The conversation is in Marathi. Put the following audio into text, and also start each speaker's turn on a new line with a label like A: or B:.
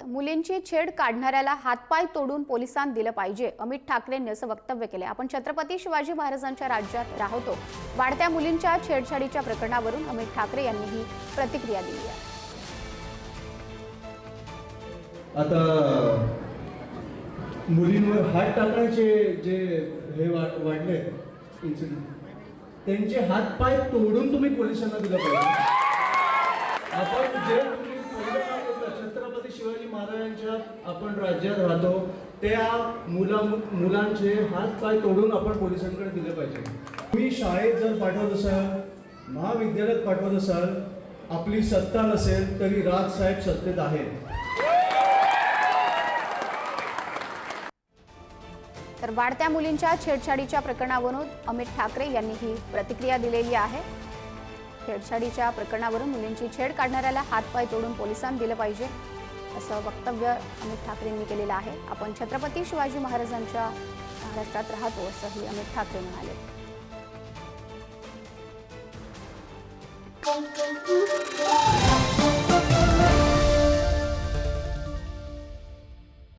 A: मुलींची छेड काढणाऱ्याला हातपाय तोडून पोलिसांत दिलं पाहिजे, अमित ठाकरेंनी असं वक्तव्य केले। आपण छत्रपती शिवाजी महाराजांच्या राज्यात राहतो। वाढत्या मुलींच्या छेडछाडीच्या प्रकरणावरून अमित ठाकरे यांनी ही प्रतिक्रिया दिली आहे।
B: आता मुलींवर हात टाकण्याचे जे हे वाढले इन्सिडेंट, त्यांचे हात पाय तोडून तुम्ही पोलिसांना दिलं पाहिजे। आपण जे छत्रपती शिवाजी महाराजांच्या आपण राज्यात राहतो, त्या मुलांचे हात पाय तोडून आपण पोलिसांकडे दिले पाहिजे। तुम्ही शाळेत जर पाठवत असाल, महाविद्यालयात पाठवत असाल, आपली सत्ता नसेल तरी राजसाहेब सत्तेत आहेत।
A: तर वाढत्या मुलींच्या छेडछाडीच्या प्रकरणावरून अमित ठाकरे यांनी ही प्रतिक्रिया दिलेली आहे। छेडछाडीच्या प्रकरणावरून मुलींची छेड काढणाऱ्याला हातपाय तोडून पोलिसांना दिलं पाहिजे असं वक्तव्य अमित ठाकरेंनी केलेलं आहे। आपण छत्रपती शिवाजी महाराजांच्या महाराष्ट्रात राहतो असंही अमित ठाकरे म्हणाले।